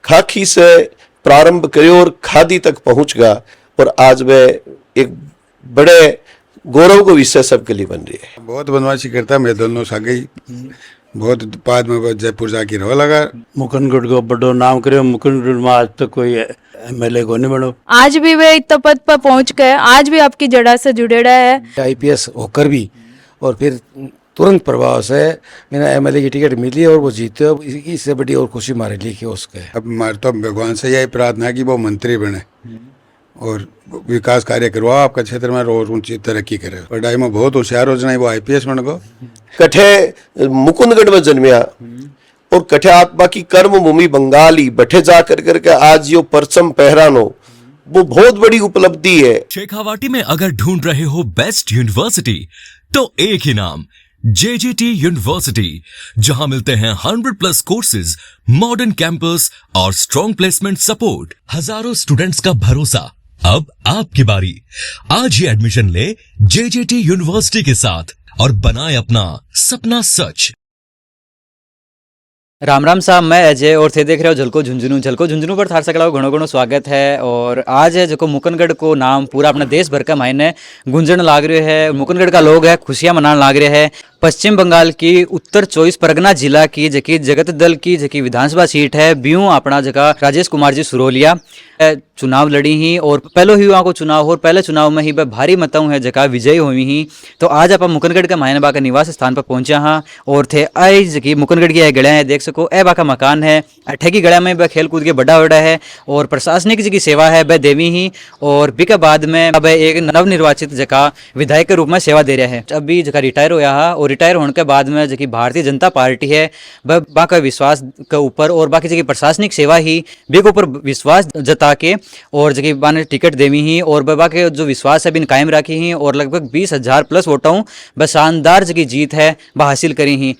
खाकी से प्रारंभ करियो और खादी तक पहुंच गया और आज वह एक बड़े गौरव को विषय सबके लिए बन रही है। बहुत बदमाशी करता मैं दोनों सागे बहुत बाद में जयपुर जाके रहो लगा। मुकुंदगढ़ को बड़ो नाम करो। मुकुंदगढ़ में आज तक कोई एमएलए को नहीं बनो। आज भी वे इतना पद पर पहुंच गए, आज भी आपकी जड़ा से जुड़ेड़ा है। आईपीएस होकर भी और फिर तुरंत प्रभाव से मैंने एमएलए की टिकट मिली और वो जीते। अब इससे बड़ी और खुशी हमारे लिए कि उसके अब हमारे तो भगवान से यही प्रार्थना कि वो मंत्री बने और विकास कार्य करवाओ आपका क्षेत्र में और ऊंची तरक्की करे। पढ़ाई में बहुत होशियार हो जाए वो आईपीएस बन गो। कठे मुकुंदगढ़ में जन्मिया और कठे आत्मा की कर्म भूमि बंगाली बठे जा कर करके आज यो परचम पहरानो वो बहुत बड़ी उपलब्धि है। शेखावाटी में अगर ढूंढ रहे हो बेस्ट यूनिवर्सिटी तो एक ही नाम जेजेटी यूनिवर्सिटी, जहां मिलते हैं 100+ कोर्सेज, मॉडर्न कैंपस और स्ट्रॉन्ग प्लेसमेंट सपोर्ट, हजारों स्टूडेंट्स का भरोसा। अब आपकी बारी, आज ही एडमिशन ले जेजेटी यूनिवर्सिटी के साथ और बनाए अपना सपना सच। राम राम साहब, मैं अजय और थे देख रहे हो झलको झुंझुनू पर थार सकड़ा घणो घणो स्वागत है। और आज है जो मुकुंदगढ़ को नाम पूरा अपना देश भर का मायने गुंजन लाग रहे है। मुकुंदगढ़ का लोग है खुशियां मनाने लाग रहे हैं। पश्चिम बंगाल की उत्तर 24 परगना जिला की जकी जगत दल की जकी विधानसभा सीट है ब्यूं अपना जगह राजेश कुमार जी सुरोलिया चुनाव लड़ी ही और पहले ही वहाँ को चुनाव और पहले चुनाव में ही वह भारी मतों है जगह विजयी हुई ही। तो आज आप मुकुंदगढ़ के मायने बाका निवास स्थान पर पहुंचा हाँ और थे आई जकी मुकुंदगढ़ की गड़ा है देख सको ए बाका मकान है अठे की गड़ा में वह खेल कूद के बड़ा बड़ा है और प्रशासनिक जी की सेवा है वह देवी ही। और बिका बाद में अब एक नवनिर्वाचित जगह विधायक के रूप में सेवा दे रहा है। अभी जगह रिटायर होया है और रिटायर होने के बाद में जो भारतीय जनता पार्टी है वह बाका विश्वास के ऊपर और बाकी जगह प्रशासनिक सेवा ही बे के ऊपर विश्वास जता के और जगह बाने टिकट देवी ही और बाबा के जो विश्वास है बिन कायम रखी ही और लगभग 20,000+ वोटों बस शानदार जगह जीत है वह हासिल करी ही।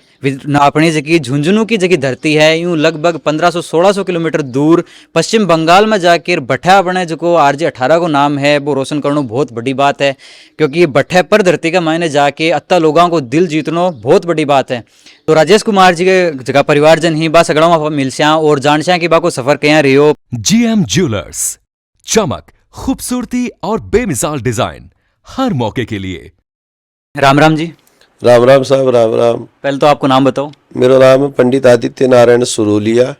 अपनी जगह झुंझुनू की जगह धरती है यूं लगभग 1500-1600 किलोमीटर दूर पश्चिम बंगाल में जाकर भट्ठा बने जो आरजे 18 को नाम है वो रोशन करना बहुत बड़ी बात है क्योंकि भट्ठे पर धरती का मायने जाके अत्ता लोगों को दिल जीतना बहुत बड़ी बात है। तो राजेश कुमार जी के जगह परिवारजन ही बा सगड़ा मिलस्या और जानस्या की बा को सफर कया रही। जीएम ज्वेलर्स, चमक, खूबसूरती और बेमिसाल डिजाइन हर मौके के लिए। राम राम जी। राम राम साहब, राम राम। पहले तो आपको नाम बताओ। मेरा नाम है पंडित आदित्य नारायण सुरोलिया।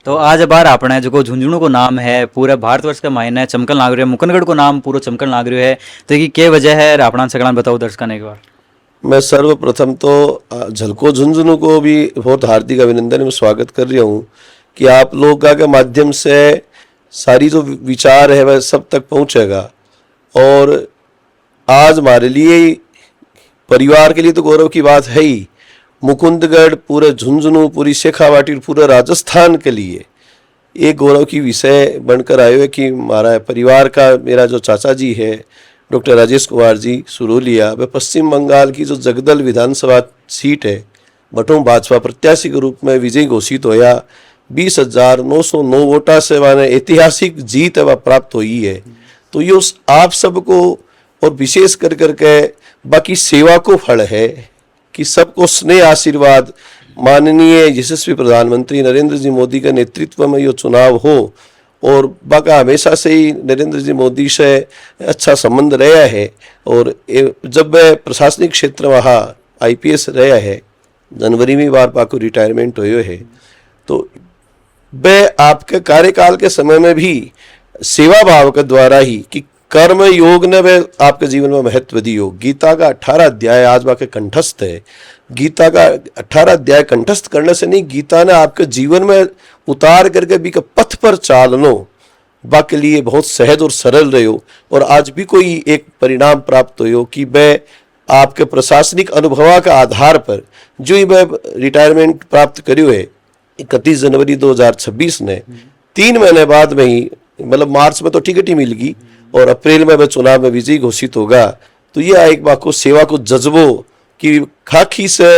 तो आज बार आपने जो झुंझुनू को नाम है पूरे भारतवर्ष का मायने चमकन लाग रही है, मुकुंदगढ़ को नाम पूरा चमकन लाग रही है, तो ये क्या वजह है अपना सगड़ा बताओ दर्शकों ने एक बार। मैं सर्वप्रथम तो झलको झुंझुनू को भी बहुत हार्दिक अभिनंदन में स्वागत कर रहा हूँ कि आप लोग के माध्यम से सारी जो विचार है वह सब तक पहुँचेगा। और आज हमारे लिए परिवार के लिए तो गौरव की बात है ही, मुकुंदगढ़ पूरे झुंझुनू पूरी शेखावाटी पूरे राजस्थान के लिए एक गौरव की विषय बनकर आए हुए कि हमारा परिवार का मेरा जो चाचा जी है डॉक्टर राजेश कुमार जी सुरोलिया वह पश्चिम बंगाल की जो जगदल विधानसभा सीट है बटों भाजपा प्रत्याशी के रूप में विजयी घोषित होया। 20,909 वोटा से माने ऐतिहासिक जीत वह प्राप्त हुई है। तो ये आप सबको और विशेष कर करके बाकी सेवा को फल है कि सबको स्नेह आशीर्वाद माननीय यशस्वी प्रधानमंत्री नरेंद्र जी मोदी के नेतृत्व में ये चुनाव हो और बाका हमेशा से ही नरेंद्र जी मोदी से अच्छा संबंध रहा है। और जब वह प्रशासनिक क्षेत्र वहाँ आईपीएस रहा है जनवरी में बार पाको रिटायरमेंट हुए है तो वह आपके कार्यकाल के समय में भी सेवा भाव के द्वारा ही कि कर्म योग ने वह आपके जीवन में महत्व दियो। गीता का 18 अध्याय आज बाके कंठस्थ है। गीता का 18 अध्याय कंठस्थ करने से नहीं, गीता ने आपके जीवन में उतार करके भी के पथ पर चालनो बाके लिए बहुत सहज और सरल रहे हो। और आज भी कोई एक परिणाम प्राप्त हो कि वह आपके प्रशासनिक अनुभव का आधार पर जो ही वह रिटायरमेंट प्राप्त करियो है 31 जनवरी 2026 ने 3 महीने बाद में ही मतलब मार्च में तो टिकट ही मिल गई और अप्रैल में वह चुनाव में विजयी घोषित होगा। तो यह एक बात को सेवा को जज्बो कि खाकी से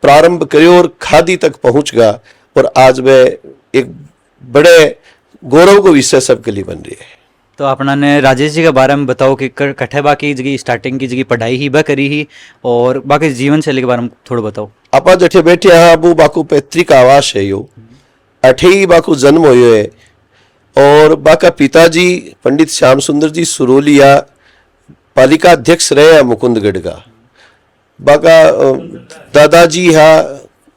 प्रारंभ करियो और खादी तक पहुंच गया और आज वह एक बड़े गौरव को विषय सबके लिए बन रही है। तो अपना ने राजेश जी के बारे में बताओ कि कठे बाकी जगह स्टार्टिंग की जगह पढ़ाई ही बा करी ही और बाकी जीवन शैली के बारे में थोड़ा बताओ। आप जठे बैठे हाँ वो बाकू पैतृक आवास है यो अठे ही बाको जन्म होयो है और बाका पिताजी पंडित श्याम सुंदर जी सुरोलिया पालिका अध्यक्ष रहे हैं मुकुंदगढ़ का। बाका दादाजी हा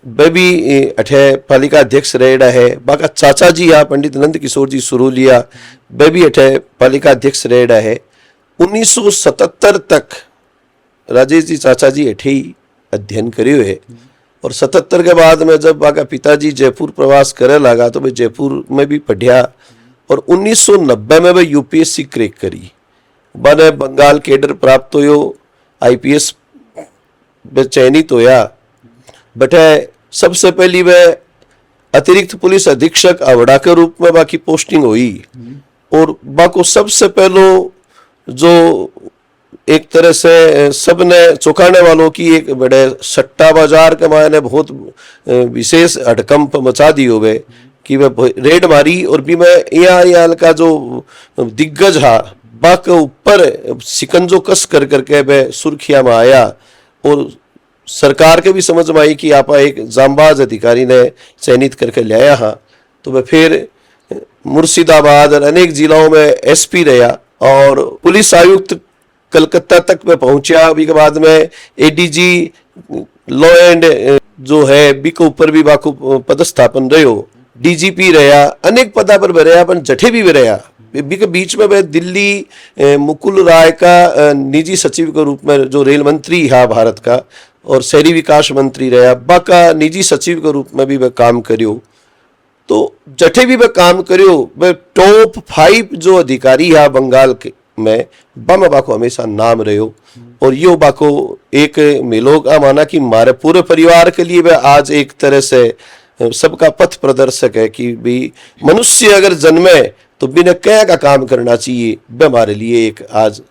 वे भी अठे पालिका अध्यक्ष रहेड़ा है। बाका चाचा जी हा पंडित नंद किशोर जी सुरोलिया वे भी अठे पालिका अध्यक्ष रहेड़ा है। 1977 तक राजेश जी चाचा जी अठे ही अध्ययन करियो है और 77 के बाद में जब बाका पिताजी जयपुर प्रवास करे लगा तो वे जयपुर में भी पढ़िया और 1990 में वे यूपीएससी क्रैक करी। बने बंगाल केडर प्राप्त होयो, आईपीएस में चयनित होया। बटे सबसे पहली वे अतिरिक्त पुलिस अधीक्षक अवड़ा के रूप में बाकी पोस्टिंग हुई और बाको सबसे पहलो जो एक तरह से सबने चौंकाने वालों की एक बड़े सट्टा बाजार के मायने बहुत विशेष हड़कंप मचा दी हो गए कि वह रेड मारी और भी मैं यहाँ का जो दिग्गज हा बाक ऊपर सिकंजो कस कर करके वह सुर्खिया में आया और सरकार के भी समझ में आई कि आप एक जांबाज अधिकारी ने चयनित करके लाया हा। तो वह फिर मुर्शिदाबाद और अनेक जिलों में एसपी रहा और पुलिस आयुक्त कलकत्ता तक में पहुंचा। अभी के बाद में एडीजी लॉ एंड जो है बी के ऊपर भी बाकू पदस्थापन रहो, डीजीपी रहा, अनेक पदा पर भी रहा, पर जठे भी रहा। बी के बीच में वह दिल्ली मुकुल राय का निजी सचिव के रूप में जो रेल मंत्री हा भारत का और शहरी विकास मंत्री रहा, बाका निजी सचिव के रूप में भी वह काम करियो। तो जठे भी वह काम करियो वह टॉप 5 जो अधिकारी हा बंगाल के में बम बाको हमेशा नाम रहो और यो बाको एक मिलो का माना कि मारे पूरे परिवार के लिए वह आज एक तरह से सबका पथ प्रदर्शक है कि भी मनुष्य अगर जन्मे तो बिना क्या का काम करना चाहिए, वह हमारे लिए एक आज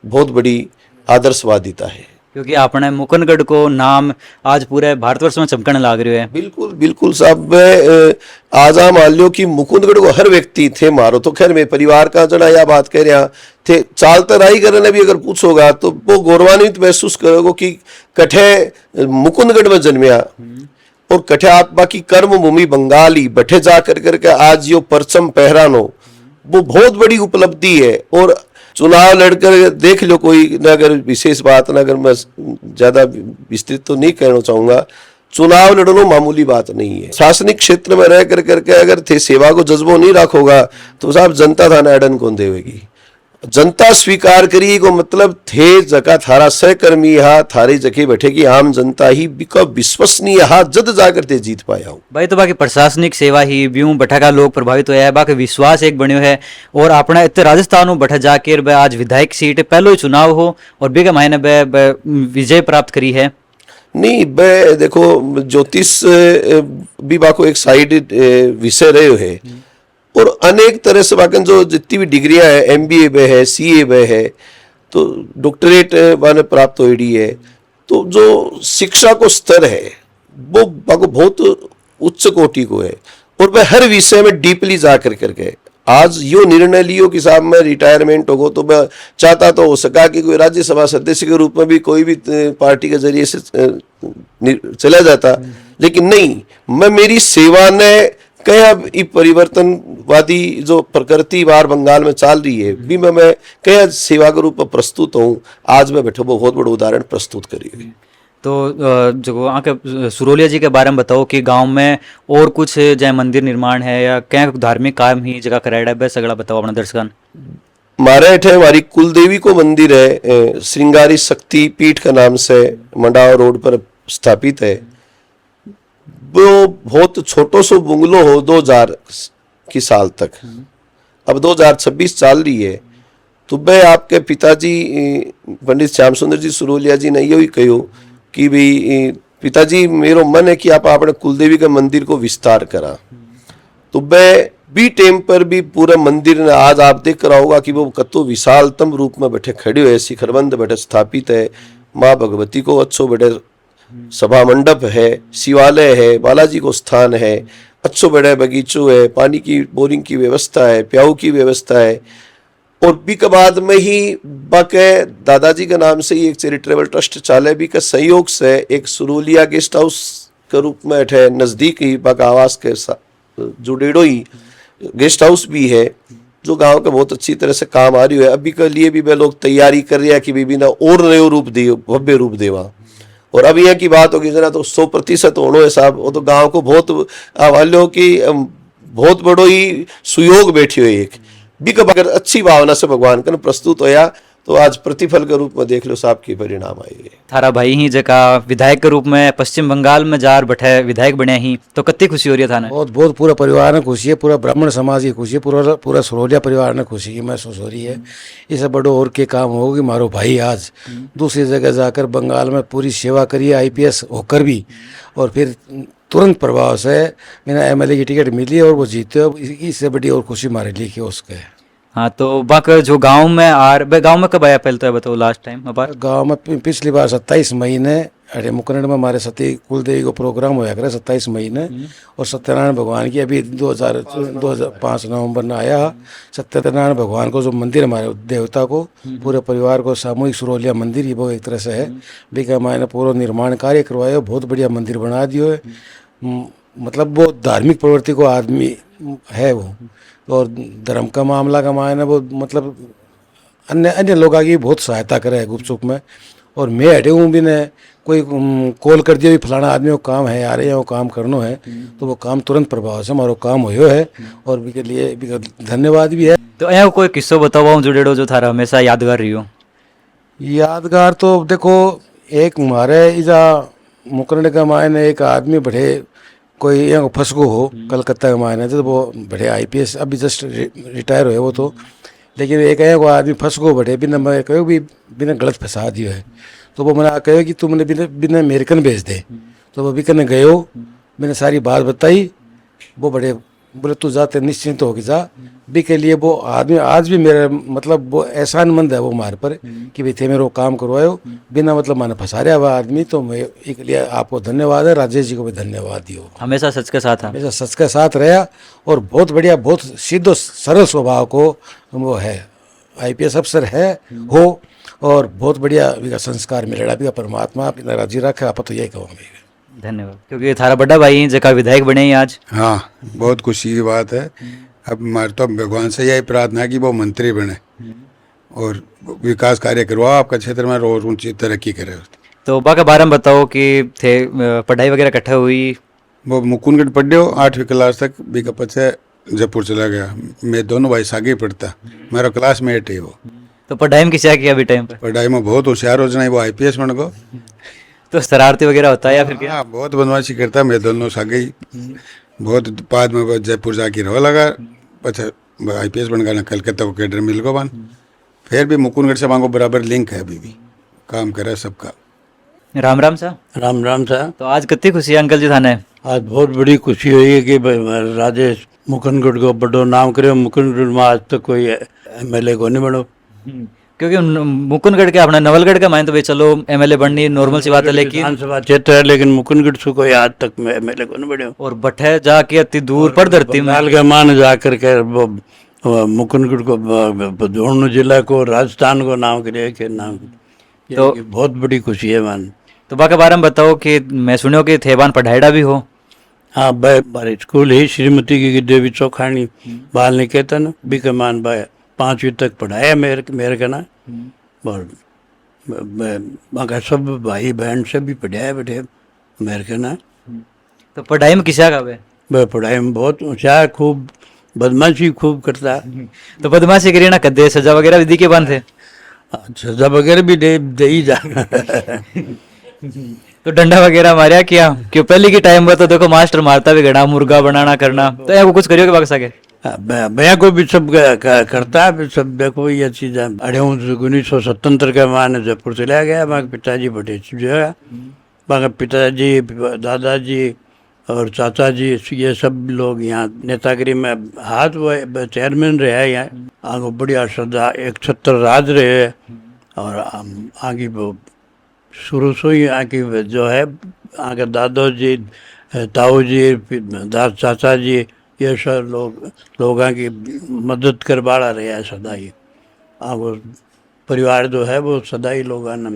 बहुत बड़ी आदर्शवादिता है। क्योंकि आपने मुकुंदगढ़ को नाम आज पूरे भारतवर्ष में चमकने लग रही है। बिल्कुल बिल्कुल साहब, मैं आज आप मान लो कि मुकुंदगढ़ को हर व्यक्ति थे मारो तो खैर मेरे परिवार का जना यह बात कह रहा थे चालता राई करने भी अगर पूछोगा तो वो गौरवान्वित महसूस करोगे कि कठे मुकुंदगढ़ में जन्मिया और कठे आप बाकी कर्म भूमि बंगाली बठे जा करके आज यो परचम पहरानो वो बहुत बड़ी उपलब्धि है। और चुनाव लड़कर देख लो कोई ना, अगर विशेष बात ना, अगर मैं ज्यादा विस्तृत तो नहीं कहना चाहूंगा, चुनाव लड़ना मामूली बात नहीं है। शासनिक क्षेत्र में रह करके अगर थे सेवा को जज्बो नहीं रखोगा तो साहब जनता थाना अडन कौन देवेगी। जनता स्वीकार करिए को मतलब थे जगह थारा सहकर्मी हा थारे जगह बैठेगी आम जनता ही बिका विश्वसनीय हा जद जाकर ते जीत पाया हूँ भाई। तो बाकी प्रशासनिक सेवा ही ब्यूं बठा का लोग प्रभावित होया है, बाकी विश्वास एक बन्यो है और अपना इतने राजस्थान बठा जाकर आज विधायक सीट पहलो ही चुनाव हो और बेगा मायने विजय प्राप्त करी है। नहीं बे देखो ज्योतिष भी बाको एक साइड विषय रहे है और अनेक तरह से बाकी जो जितनी भी डिग्रियां है एमबीए में है सीए में है तो डॉक्टरेट माने प्राप्त होड़ी है। तो जो शिक्षा को स्तर है वो बाको बहुत उच्च कोटि को है और वह हर विषय में डीपली जा करके आज यो निर्णय लियो कि साहब मैं रिटायरमेंट होगो तो मैं चाहता तो हो सका कि कोई राज्यसभा सदस्य के रूप में भी कोई भी पार्टी के जरिए से चला जाता, लेकिन नहीं, मैं मेरी सेवा ने क्या परिवर्तनवादी जो प्रकृति बार बंगाल में चल रही है भी मैं क्या सेवा के रूप में प्रस्तुत हूँ। आज मैं बैठो बहुत बड़ा उदाहरण प्रस्तुत करिए। तो जो वहाँ के सुरोलिया जी के बारे में बताओ कि गांव में और कुछ जय मंदिर निर्माण है या क्या धार्मिक काम ही जगह कराया है, सगड़ा बताओ अपने दर्शकन। हमारे अठे हमारी कुल देवी को मंदिर है श्रृंगारी शक्ति पीठ के नाम से मंडाव रोड पर स्थापित है। वो बहुत छोटो सो बुंगलो हो 2000 की साल तक, अब 2026 चल रही है। तो मैं आपके पिताजी पंडित श्याम सुंदर जी सुरोलिया जी ने यही कहो कि भाई पिताजी मेरो मन है कि आप अपने कुलदेवी के मंदिर को विस्तार करा। तो मैं बी टेम पर भी पूरा मंदिर ने आज आप देख रहा होगा कि वो कतो विशालतम रूप में बैठे खड़े हुए शिखरबंद बैठे स्थापित है। माँ भगवती को अच्छो बैठे सभा मंडप है, शिवालय है, बालाजी को स्थान है, अच्छो बड़े बगीचो है, पानी की बोरिंग की व्यवस्था है, प्याऊ की व्यवस्था है। और बी के बाद में ही बाके दादाजी के नाम से ही एक चैरिटेबल ट्रस्ट चाले बी के सहयोग से एक सुरोलिया गेस्ट हाउस के रूप में अठे नज़दीक ही बाका आवास के जो डेढ़ो ही गेस्ट हाउस भी है जो गांव के बहुत अच्छी तरह से काम आ रही है। अभी के लिए भी वे लोग तैयारी कर रहे हैं कि भी ना और नयो रूप दे, भव्य रूप देवा। और अभी यहाँ की बात होगी जना तो 100% होनो है साहब, वो तो गांव को बहुत वालों की बहुत बड़ो ही सुयोग बैठी हुई एक भी अगर अच्छी भावना से भगवान कन प्रस्तुत होया तो आज प्रतिफल के रूप में देख लो साहब की परिणाम आए। थारा भाई ही जका विधायक के रूप में पश्चिम बंगाल में जार बैठे विधायक बने ही तो कितनी खुशी हो रही है थाने? बहुत बहुत पूरा परिवार ने खुशी है, पूरा ब्राह्मण समाज की खुशी है, पूरा पूरा सरोलिया परिवार ने खुशी की महसूस हो रही है। इससे बड़ो और के काम हो कि मारो भाई आज दूसरी जगह जाकर बंगाल में पूरी सेवा करिए IPS होकर भी, और फिर तुरंत प्रभाव से मैंने MLA की टिकट मिली और वो जीते। अब इससे बड़ी और खुशी हमारे लिए कि उसके हाँ, तो बाक जो गांव में गांव में कब आया पहले तो बताओ लास्ट टाइम? अब गांव में पिछली बार 27 मई ने अरे मुकरंड में हमारे सती कुलदेवी को प्रोग्राम होया करे 27 मई ने, और सत्यनारायण भगवान की अभी 2005 नवंबर में आया। सत्यनारायण भगवान को जो मंदिर हमारे देवता को पूरे परिवार को सामूहिक सुरोलिया मंदिर ही वो एक तरह से है भी मैंने पूरा निर्माण कार्य करवाया, बहुत बढ़िया मंदिर बना दियो है। मतलब वो धार्मिक प्रवृत्ति को आदमी है वो, और धर्म का मामला का मायने वो मतलब अन्य लोगों की बहुत सहायता करे है गुपचुप में। और मैं हटे हूँ भी ने कोई कॉल कर दिया भी फलाना आदमी को काम है आ रहे हैं वो काम करना है तो वो काम तुरंत प्रभाव से हमारा काम हो है, और भी के लिए भी धन्यवाद भी है। तो यहाँ कोई किस्सो बताओ जुड़ेड़ो जो थारा हमेशा यादगार रही हो? यादगार तो देखो एक हमारे इजा मुकरंड का मायने एक आदमी बढ़े कोई यहाँ फंसको हो कलकत्ता के मायने तो वो बढ़े IPS अभी जस्ट रिटायर हुए वो तो, लेकिन एक को आदमी फंसको बढ़े बिना मैं कहो भी बिना गलत फंसा दियो है तो वो मैंने कहो कि तुमने बिना अमेरिकन भेज दे, तो वो बिकन गयो मैंने सारी बात बताई। वो बड़े बोले तू जाते निश्चिंत हो कि जा भी के लिए वो आदमी आज भी मेरा मतलब वो एहसानमंद है वो हमारे पर कि भाई थे मेरे को काम करवायो बिना मतलब मैंने फंसा रहा हुआ आदमी। तो मैं एक लिए आपको धन्यवाद है, राजेश जी को भी धन्यवाद दियो, हमेशा सच के साथ है, हमेशा सच के साथ रहा और बहुत बढ़िया बहुत सीधो सरल स्वभाव को वो है IPS अफसर है हो, और बहुत बढ़िया भी का संस्कार मिलेगा भी परमात्मा अपना राजी रखे। आप तो यही कहूँगी धन्यवाद, क्योंकि थारा बड़ा भाई जका विधायक बने ही आज। हाँ, बहुत खुशी की बात है। अब हमारे तो भगवान से यही प्रार्थना है कि वो मंत्री बने और विकास कार्य करवाओ आपका क्षेत्र में और ऊंची तरक्की करे। तो बाका बारे में बताओ कि थे पढ़ाई वगैरह इकट्ठा हुई? वो मुकुंदगढ़ पढ़ो 8वीं क्लास तक, बीका पचे जयपुर चला गया। मैं दोनों भाई सागे पढ़ता, मेरा क्लासमेट है वो। तो पढ़ाई में किया किया अभी टाइम पे? पढ़ाई में बहुत होशियार हो जाए वो IPS बन गो। तो शरारती वगैरह होता है या फिर क्या? हाँ, बहुत बदमाशी करता। मैं दोनों सागे ही बहुत बाद में जयपुर जाके रहो लगा, पचा IPS बन गया ना कलकत्ता को कैडर मिल गो बन। फिर भी मुकुंदगढ़ से मांगो बराबर लिंक है, अभी भी काम करे सबका। राम राम सा। राम राम सा। तो आज कितनी खुशी है अंकल जी थाने? आज बहुत बड़ी खुशी हुई है कि राजेश मुकुंदगढ़ को बड़ो नाम करे। मुकुंदगढ़ में आज तक कोई MLA को नहीं बनो, क्योंकि मुकुंदगढ़ के अपना नवलगढ़ का मान तो भाई चलो MLA बननी नॉर्मल सी बात है, लेकिन विधानसभा क्षेत्र है, लेकिन मुकुंदगढ़ से कोई आज तक MLA को नहीं बनो। और बठे जाके इतनी दूर पर धरती में बंगाल के मान जाकर के वो मुकुंदगढ़ को दोनों जिला को राजस्थान को नाम करे के नाम, तो बहुत बड़ी खुशी है मान। तो बाकी बारे में बताओ कि मैं सुनो कि थेबान पढ़ाईडा भी हो? हाँ, बारे स्कूल ही श्रीमती की देवी चौखानी बाल निकेतन भी के मान भाई 5वीं तक पढ़ाया मेरे का ना, और सब भाई बहन से भी पढ़ाया बैठे मेरे का ना। तो पढ़ाई में किसा का वह पढ़ाई में बहुत होशियार, खूब बदमाशी खूब करता। तो बदमाशी करिए ना, कदे सजा वगैरह भी दी के बंद थे? सजा वगैरह भी दे ही जाना। तो डंडा वगैरह मारिया क्या? क्यों पहले की टाइम में तो देखो मास्टर मारता भी घड़ा मुर्गा बनाना करना, तो यहाँ को कुछ करियो के बाग सके? भैया को भी सब करता है, सब देखो ये चीज है। 1977 का मान जयपुर चला गया, वहाँ पिताजी बड़े जो है, वहाँ पिताजी दादाजी और चाचा जी ये सब लोग यहाँ नेतागिरी में हाथ वो चेयरमैन रहे हैं यहाँ। आगे बढ़िया श्रद्धा 176 राज रहे, और आगे वो शुरू से ही आगे जो है आगे दादोजी ताऊ जी चाचा जी ये सब लोगों की मदद करवाड़ा रहे हैं सदा ही। वो परिवार जो है वो सदा ही लोगों ने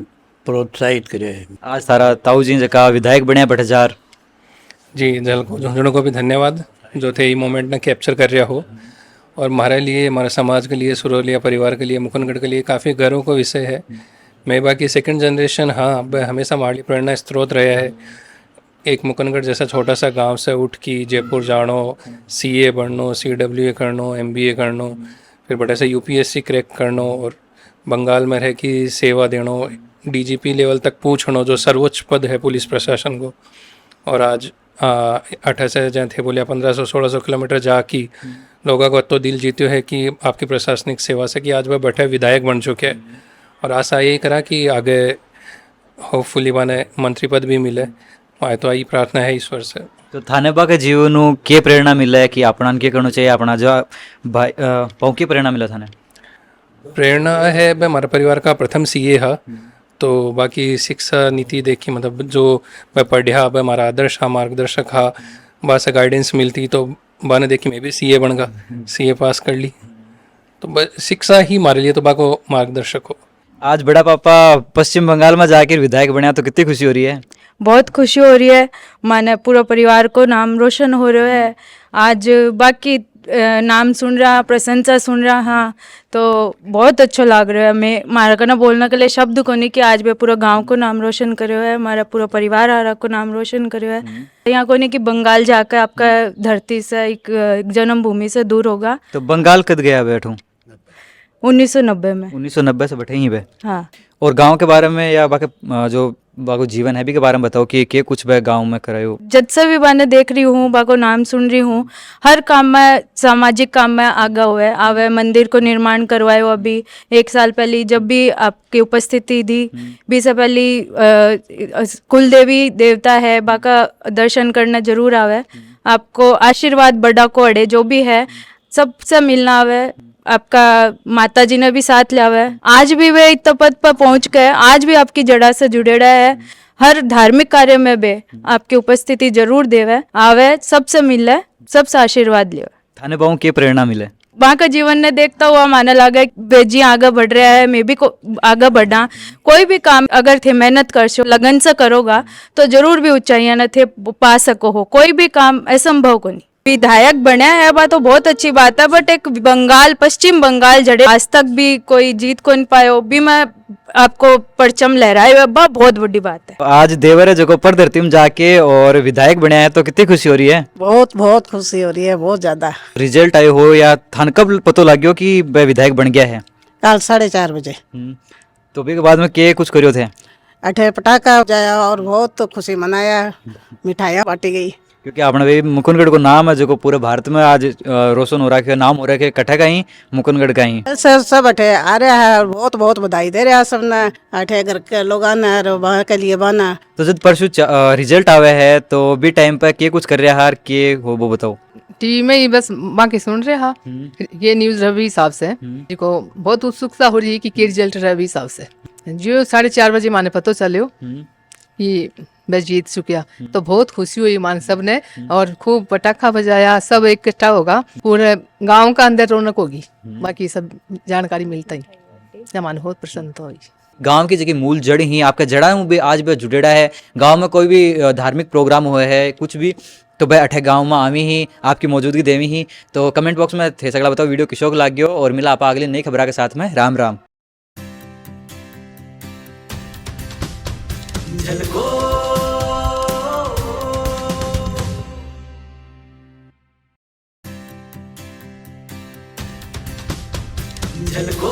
प्रोत्साहित करे। आज सारा ताऊ जी जका विधायक बने बठजार? जी झलको झुंझुनू को भी धन्यवाद जो थे ये मोमेंट ने कैप्चर कर रहा हो और हमारे लिए हमारे समाज के लिए सुरोलिया परिवार के लिए मुकुंदगढ़ के लिए काफ़ी गर्व का विषय है। मैं बाकी सेकंड जनरेशन हाँ अब हमेशा हमारी प्रेरणा स्रोत रहा है। एक मुकुंदगढ़ जैसा छोटा सा गांव से उठ के जयपुर जानो, CA बननो, CWA करनो, MBA करनो, फिर बड़े से UPSC क्रैक करनो और बंगाल में रह की सेवा देनो, DGP लेवल तक पूछनो जो सर्वोच्च पद है पुलिस प्रशासन को। और आज 28 जहाँ थे बोलिया 1500-1600 किलोमीटर जाके लोगों को तो दिल जीत्यो है कि आपकी प्रशासनिक सेवा से कि आज वह बैठे विधायक बन चुके हैं और आशा यही करा कि आगे होपफुली माने मंत्री पद भी मिले। माए तो यही प्रार्थना है ईश्वर से। तो थाने बा के जीवन के प्रेरणा मिले कि अपना के करना चाहिए अपना जो भाई पाँव की प्रेरणा मिला थाने? प्रेरणा है मैं हमारे परिवार का प्रथम CA है तो बाकी शिक्षा नीति देखी मतलब जो मैं पढ़ा अब हमारा आदर्श हा मार्गदर्शक हा बा से गाइडेंस मिलती तो बाने देखी मैं भी CA बन गा, CA पास कर ली तो शिक्षा ही हमारे लिए तो बाको मार्गदर्शक हो। आज बड़ा पापा पश्चिम बंगाल में जाकर विधायक बना तो कितनी खुशी हो रही है? बहुत खुशी हो रही है, माने पूरा परिवार को नाम रोशन हो रहा है। आज बाकी नाम सुन रहा, प्रशंसा सुन रहा हाँ तो बहुत अच्छा लग रहा है। मैं मारा का ना बोलने के लिए शब्द को नहीं कि आज मैं पूरा गांव को नाम रोशन करो है, हमारा पूरा परिवार आ रहा को नाम रोशन करो है। यहाँ को नहीं कि बंगाल जाकर आपका धरती से एक जन्मभूमि से दूर होगा। तो बंगाल कद गया बैठूँ? 1990 में। 1990 से बैठे ही बे। हाँ। और गांव के बारे में या बाकी जो बाको जीवन है भी के बारे में बताओ कि के कुछ बे गांव में करे हो? जब से भी मैंने देख रही हूँ बाको नाम सुन रही हूँ, हर काम में सामाजिक काम में आगा हुए आवे। मंदिर को निर्माण करवाए हो अभी 1 साल पहले जब भी आपकी उपस्थिति थी भी से पहले कुल देवी देवता है बाका दर्शन करना जरूर आवे। आपको आशीर्वाद बड़ा को अड़े जो भी है सबसे मिलना आवे। आपका माता जी ने भी साथ लिया हुआ है। आज भी वे इतना पद पर पहुंच गए, आज भी आपकी जड़ा से जुड़ेड़ा है। हर धार्मिक कार्य में भी आपकी उपस्थिति जरूर देवे आवे, सबसे मिले, सबसे आशीर्वाद लियो। थाने बाऊ के प्रेरणा मिले? वहाँ का जीवन ने देखता हुआ माने लगा बेजी आगे बढ़ रहा है, मैं भी आगे बढ़ा। कोई भी काम अगर थे मेहनत कर सो लगन से करोगा तो जरूर भी ऊंचाइयां न थे पा सको हो। कोई भी काम असंभव को नहीं। विधायक बना है बात तो बहुत अच्छी बात है, बट एक बंगाल पश्चिम बंगाल जड़े आज तक भी कोई जीत को नहीं पायो भी मैं आपको परचम लहराए बहुत बड़ी बात है। आज देवर है जगह पर धरती में जाके और विधायक बने हैं तो कितनी खुशी हो रही है? बहुत बहुत खुशी हो रही है, बहुत ज्यादा। रिजल्ट आए हो या थान कब पता लग गया कि वह विधायक बन गया है? कल 4:30 बजे। तो भी के बाद में के कुछ करियो थे? अठे पटाखा जाया और बहुत खुशी मनाया, मिठाइयाँ बांटी गई। क्योंकि आपने भी मुकुंदगढ़ को नाम है जो पूरे भारत में आज रोशन हो रहा है, नाम हो रहा है कट्ठा का ही मुकुंदगढ़ का ही सब अठे आ रहा है, बहुत बहुत बधाई दे रहा है सबने। अठे घर के लोग वहाँ के लिए बना। तो जब परसों रिजल्ट आवे है तो भी टाइम पर के कुछ कर रहा है के हो वो बताओ? टीवी में ही बस बाकी सुन रहे हा ये न्यूज रवि हिसाब से को बहुत उत्सुकता हो रही है कि रिजल्ट रवि हिसाब से जो 4:30 बजे माने पता चलो कि बस जीत चुकिया तो बहुत खुशी हुई मान सब ने और खूब पटाखा बजाया, सब इकट्ठा होगा, पूरे गांव का अंदर रौनक होगी। बाकी सब जानकारी मिलता ही मान बहुत प्रसन्नता हुई। गांव की जगह मूल जड़ ही आपका जड़ा भी आज भी जुड़ेड़ा है। गांव में कोई भी धार्मिक प्रोग्राम हुए है कुछ भी तो भाई अठे गांव में आवी ही आपकी मौजूदगी देवी ही। तो कमेंट बॉक्स में थे सगला बताओ वीडियो किशोक लाग गयो और मिला आप अगली नई खबर के साथ में। राम राम। झलको